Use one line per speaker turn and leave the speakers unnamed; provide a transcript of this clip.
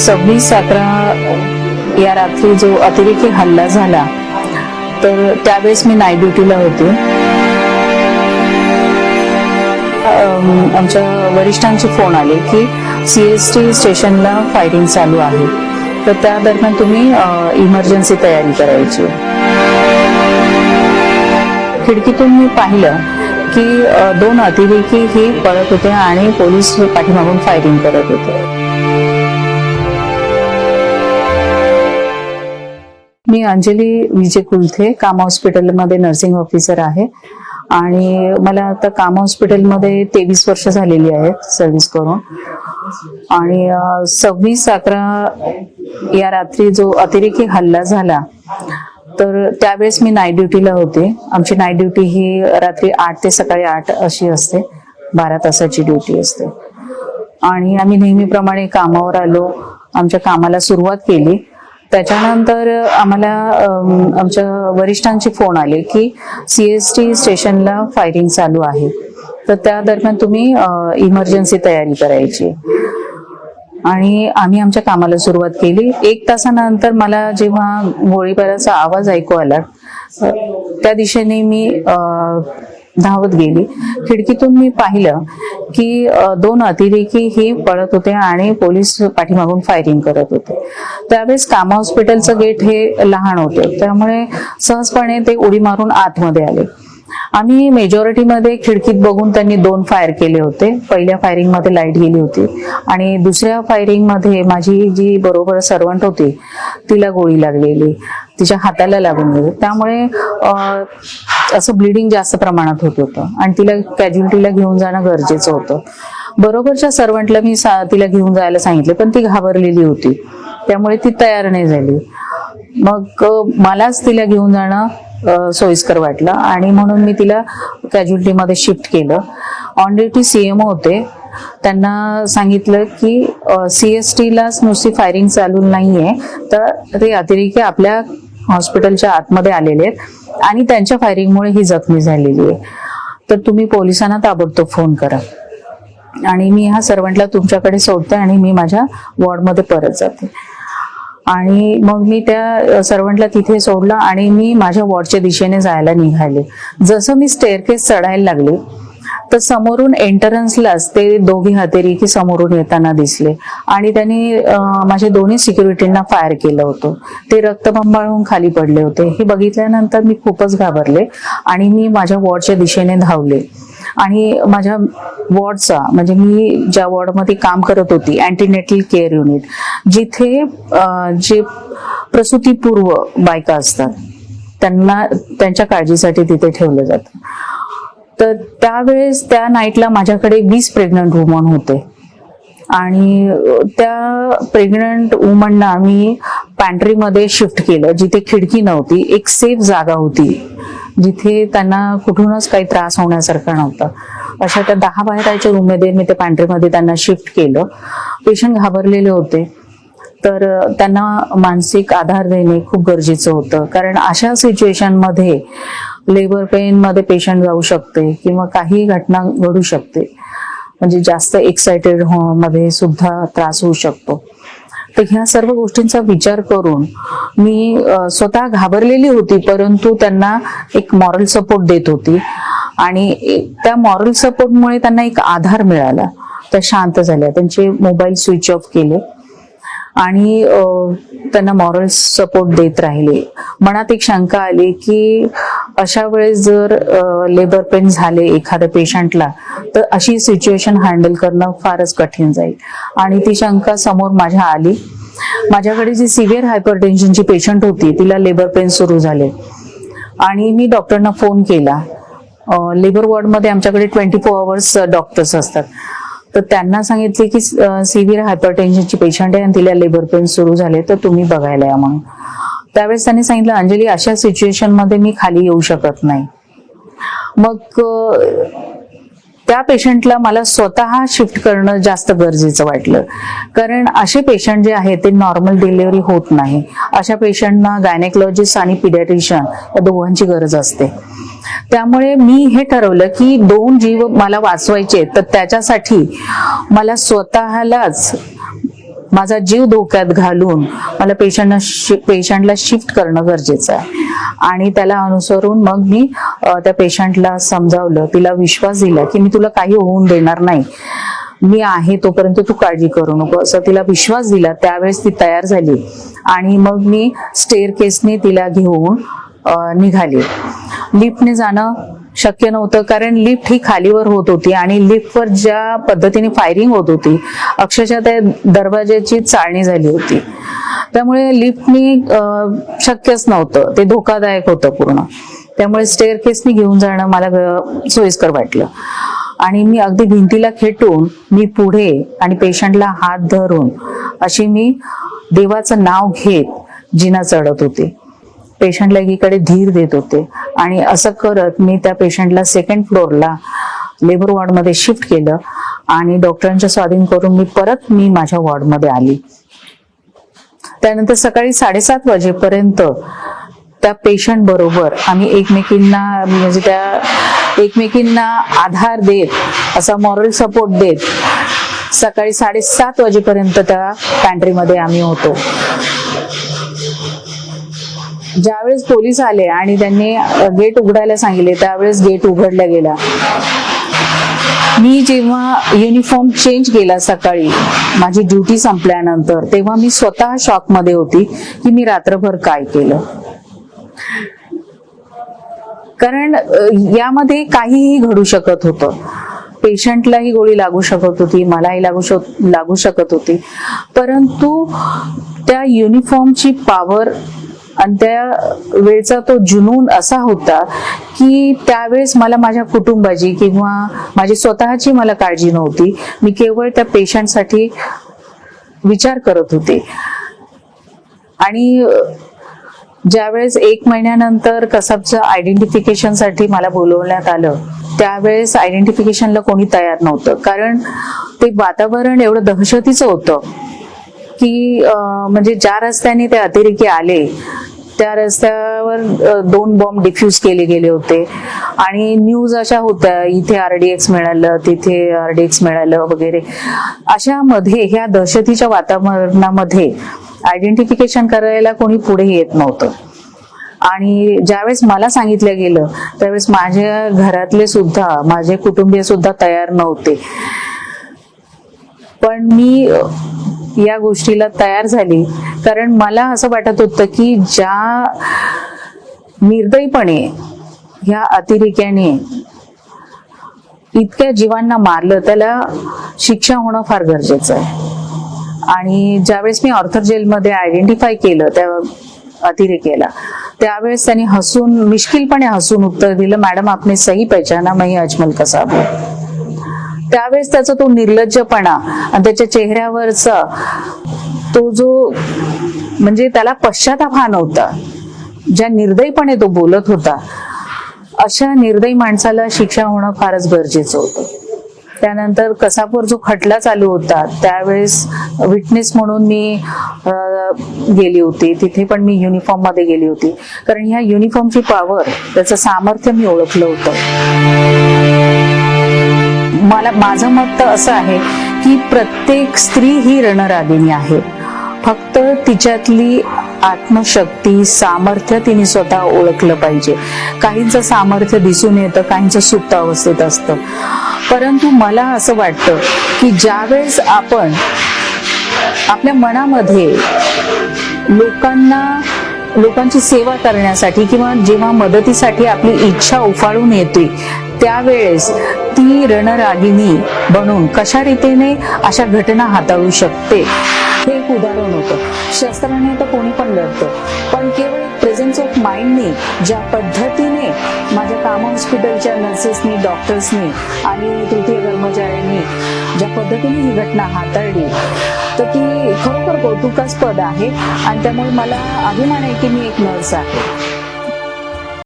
26/11 या रात्री जो अतिरेकी हल्ला झाला, तर त्यावेळेस मी नाईट ड्युटीला होते. आमच्या वरिष्ठांचे फोन आले की CST स्टेशनला फायरिंग चालू आहे, तर त्या दरम्यान तुम्ही इमर्जन्सी तयारी करायची. खिडकीतून मी पाहिलं की 2 अतिरेकी हे पळत होते आणि पोलीस पाठीमागून फायरिंग करत होते. मी अंजली विजय कुलथे, काम हॉस्पिटलमध्ये नर्सिंग ऑफिसर आहे आणि मला आता काम हॉस्पिटलमध्ये 23 वर्ष झालेली आहेत सर्व्हिस करून. आणि 26/11 या रात्री जो अतिरेकी हल्ला झाला, तर त्यावेळेस मी नाईट ड्युटीला होते. आमची नाईट ड्युटी ही रात्री 8 ते सकाळी 8 अशी असते, 12 तासाची ड्युटी असते. आणि आम्ही नेहमीप्रमाणे कामावर आलो, आमच्या कामाला सुरुवात केली. त्याच्यानंतर आम्हाला आमच्या वरिष्ठांचे फोन आले की CST स्टेशनला फायरिंग चालू आहे, तर त्या दरम्यान तुम्ही इमर्जन्सी तयारी करायची. आणि आम्ही आमच्या कामाला सुरुवात केली. 1 तासानंतर मला जेव्हा गोळीबाराचा आवाज ऐकू आला, त्या दिशेने मी धावत गेली. खिडकीतून मी पाहिलं की 2 अतिरेकी हे पळत होते आणि पोलीस पाठीमागून फायरिंग करत होते. त्यावेळेस कामा हॉस्पिटलचं गेट हे लहान होतं, त्यामुळे सहजपणे ते उडी मारून आतमध्ये आले. आम्ही मेजॉरिटीमध्ये खिडकीत बघून त्यांनी 2 फायर केले होते. पहिल्या फायरिंग मध्ये लाईट गेली होती आणि दुसऱ्या फायरिंग मध्ये माझी जी बरोबर सर्वंट होती तिला गोळी लागलेली, तिच्या हाताला लागून गेली. त्यामुळे असं ब्लिडिंग जास्त प्रमाणात होत होतं आणि तिला कॅज्युअल्टीला घेऊन जाणं गरजेचं होतं. बरोबरच्या सर्वंटला मी तिला घेऊन जायला सांगितले, पण ती घाबरलेली होती, त्यामुळे ती तयार नाही झाली. मग मलाच तिला घेऊन जाणं सोयीस्कर वाटलं आणि म्हणून मी तिला कॅज्युअल्टीमध्ये शिफ्ट केलं. ऑन ड्युटी CMO होते, त्यांना सांगितलं की CSTलाच नुसती फायरिंग चालू नाहीये, तर ते अतिरेकी आपल्या हॉस्पिटलच्या आतमध्ये आलेले आहेत आणि त्यांच्या फायरिंगमुळे ही जखमी झालेली आहे, तर तुम्ही पोलिसांना ताबडतोब फोन करा. आणि मी ह्या सर्वंटला तुमच्याकडे सोडते आणि मी माझ्या वॉर्डमध्ये परत जाते. आणि मग मी त्या सर्वंटला तिथे सोडलं आणि मी माझ्या वॉर्डच्या दिशेने जायला निघाले. जसं मी स्टेअरकेस चढायला लागले, तर समोरून एंट्रन्सलाच ते दोघे अतिरेकी समोरून येताना दिसले आणि त्यांनी माझ्या दोन्ही सिक्युरिटींना फायर केलं होतं. ते रक्तबंबाळून खाली पडले होते. हे बघितल्यानंतर मी खूपच घाबरले आणि मी माझ्या वॉर्डच्या दिशेने धावले. आणि माझ्या वॉर्डचा, म्हणजे मी ज्या वॉर्डमध्ये काम करत होती, अँटीनेटल केअर युनिट, जिथे जे प्रसूतीपूर्व बायका असतात त्यांना त्यांच्या काळजीसाठी तिथे ठेवलं जातं. तर त्यावेळेस त्या नाईटला माझ्याकडे 20 प्रेग्नंट वुमन होते आणि त्या प्रेग्नंट वुमनना आम्ही पॅन्ट्रीमध्ये शिफ्ट केलं, जिथे खिडकी नव्हती, एक सेफ जागा होती जिथे त्यांना कुठूनच काही त्रास होण्यासारखा नव्हता. अशा त्या 10 बाहेरच्या रूममध्ये मी त्या पॅन्ट्रीमध्ये त्यांना शिफ्ट केलं. पेशंट घाबरलेले होते, तर त्यांना मानसिक आधार देणे खूप गरजेचं होतं, कारण अशा सिच्युएशनमध्ये लेबर पेन मध्ये पेशंट जाऊ शकते किंवा काही घटना घडू शकते, म्हणजे जास्त एक्साइटेड मध्ये सुद्धा त्रास होऊ शकतो. तर ह्या सर्व गोष्टींचा विचार करून मी स्वतः घाबरलेली होती, परंतु त्यांना एक मॉरल सपोर्ट देत होती आणि त्या मॉरल सपोर्टमुळे त्यांना एक आधार मिळाला. त्या शांत झाल्या, त्यांचे मोबाईल स्विच ऑफ केले आणि त्यांना मॉरल सपोर्ट देत राहिले. मनात एक शंका आली की अशा वेळेस जर लेबर पेन झाले एखाद्या पेशंटला, तर अशी सिच्युएशन हँडल करणं फारच कठीण जाईल. आणि ती शंका समोर माझ्या आली. माझ्याकडे जी सिव्हिअर हायपरटेन्शनची पेशंट होती, तिला लेबर पेन सुरू झाले आणि मी डॉक्टरना फोन केला. लेबर वॉर्डमध्ये आमच्याकडे 24 आवर्स डॉक्टर्स असतात, तर त्यांना सांगितले की सिव्हिअर हायपरटेन्शनची पेशंट आहे आणि तिला लेबर पेन सुरू झाले, तर तुम्ही बघायला या म्हणून. त्यावेळेस त्यांनी सांगितलं, अंजली, अशा सिच्युएशन मध्ये मी खाली येऊ शकत नाही. मग त्या पेशंटला मला स्वतः शिफ्ट करणं जास्त गरजेचं वाटलं, कारण असे पेशंट जे आहेत ते नॉर्मल डिलिव्हरी होत नाही. अशा पेशंटना गायनेकॉलॉजिस्ट आणि पिडियाट्रिशियन या दोघांची गरज असते. त्यामुळे मी हे ठरवलं की 2 जीव मला वाचवायचे, तर त्याच्यासाठी मला स्वतःलाच माझा जीव धोक्यात घालून मला पेशंटला शिफ्ट करणं गरजेचं आहे. आणि त्याला अनुसरून मग मी त्या पेशंटला समजावलं, तिला विश्वास दिला की मी तुला काही होऊन देणार नाही, मी आहे तोपर्यंत तू काळजी करू नको, असं तिला विश्वास दिला. त्यावेळेस ती तयार झाली आणि मग मी स्टेअरकेसने तिला घेऊन निघाले. लिफ्टने जाणं शक्य नव्हतं, कारण लिफ्ट ही खालीवर होत होती आणि लिफ्टवर ज्या पद्धतीने फायरिंग होत होती, अक्षरशः त्या दरवाजाची चाळणी झाली होती. त्यामुळे लिफ्टनी शक्यच नव्हतं, ते धोकादायक होतं पूर्ण. त्यामुळे स्टेअरकेसनी घेऊन जाणं मला सोयीस्कर वाटलं. आणि मी अगदी भिंतीला खेटून मी पुढे आणि पेशंटला हात धरून अशी मी देवाचं नाव घेत जिना चढत होते. पेशंटला एकीकडे धीर देत होते आणि असं करत मी त्या पेशंटला सेकंड फ्लोअरला लेबर वॉर्डमध्ये शिफ्ट केलं आणि डॉक्टरांच्या स्वाधीन करून मी माझ्या वॉर्डमध्ये आली. त्यानंतर सकाळी 7:30 वाजेपर्यंत त्या पेशंट बरोबर आम्ही एकमेकींना आधार देत, असा मॉरल सपोर्ट देत सकाळी 7:30 वाजेपर्यंत त्या पॅन्ट्रीमध्ये आम्ही होतो. ज्यावेळेस पोलीस आले आणि त्यांनी गेट उघडायला सांगितले, त्यावेळेस गेट उघडला गेला. मी जेव्हा युनिफॉर्म चेंज केला सकाळी माझी ड्युटी संपल्यानंतर, तेव्हा मी स्वतः शॉकमध्ये होती की मी रात्रभर काय केलं. कारण यामध्ये काहीही घडू शकत होतं. पेशंटलाही गोळी लागू शकत होती, मलाही लागू शकत होती. परंतु त्या युनिफॉर्मची पॉवर आणि त्या वेळचा तो जुनून असा होता की त्यावेळेस मला माझ्या कुटुंबाची किंवा माझी स्वतःची मला काळजी नव्हती. मी केवळ त्या पेशंटसाठी विचार करत होते. आणि ज्यावेळेस 1 महिन्यानंतर कसाबच्या आयडेंटिफिकेशनसाठी मला बोलवण्यात आलं, त्यावेळेस आयडेंटिफिकेशनला कोणी तयार नव्हतं. कारण ते वातावरण एवढं दहशतीचं होतं की म्हणजे ज्या रस्त्याने ते अतिरेकी आले त्या रस्त्यावर 2 बॉम्ब डिफ्यूज केले गेले होते. आणि न्यूज अशा होत्या, इथे RDX मिळालं, तिथे RDX मिळालं वगैरे. अशामध्ये ह्या दहशतीच्या वातावरणामध्ये आयडेंटिफिकेशन करायला कोणी पुढे येत नव्हतं. आणि ज्यावेळेस मला सांगितलं गेलं त्यावेळेस माझ्या घरातले सुद्धा, माझे कुटुंबीय सुद्धा तयार नव्हते. पण मी या गोष्टीला तयार झाली, कारण मला असं वाटत होतं की ज्या निर्दयीपणे ह्या अतिरेक्याने इतक्या जीवांना मारलं, त्याला शिक्षा होणं फार गरजेचं आहे. आणि ज्यावेळेस मी ऑर्थर जेलमध्ये आयडेंटिफाय केलं त्या अतिरेक्याला, त्यावेळेस त्यांनी मिश्किलपणे हसून उत्तर दिलं, मॅडम आपने सही पहचाना, मैं अजमल कसाब हूं. त्यावेळेस त्याचा तो निर्लज्जपणा आणि त्याच्या चेहऱ्यावरचा तो जो म्हणजे त्याला पश्चाताप हा नव्हता, ज्या निर्दयीपणे तो बोलत होता, अशा निर्दयी माणसाला शिक्षा होणं फारच गरजेचं होतं. त्यानंतर कसाबवर जो खटला चालू होता त्यावेळेस विटनेस म्हणून मी गेली होती. तिथे पण मी युनिफॉर्म मध्ये गेली होती, कारण ह्या युनिफॉर्मची पॉवर, त्याचं सामर्थ्य मी ओळखलं होतं. माझं मत तर असं आहे की प्रत्येक स्त्री ही रणरागिणी आहे. फक्त तिच्यातली आत्मशक्ती, सामर्थ्य तिने स्वतः ओळखलं पाहिजे. काहींचं सामर्थ्य दिसून येतं, काहींचं सुप्त अवस्थेत असतं. परंतु मला असं वाटतं की ज्यावेळेस आपण आपल्या मनामध्ये लोकांची सेवा करण्यासाठी किंवा जेव्हा मदतीसाठी आपली इच्छा उफाळून येते, त्यावेळेस ती रणरागिणी बनून कशा रीतीने अशा घटना हाताळू शकते हे एक उदाहरण होतं. शस्त्राने तर कोणी पण लढतं, पण केवळ प्रेझेन्स ऑफ माइंडने ज्या पद्धतीने माझ्या कामा हॉस्पिटलच्या नर्सेसनी, डॉक्टर्सनी आणि तृतीय कर्मचाऱ्यांनी ज्या पद्धतीने ही घटना हाताळली, तर ती खरोखर कौतुकास्पद आहे. आणि त्यामुळे मला अभिमान आहे की मी एक नर्स आहे.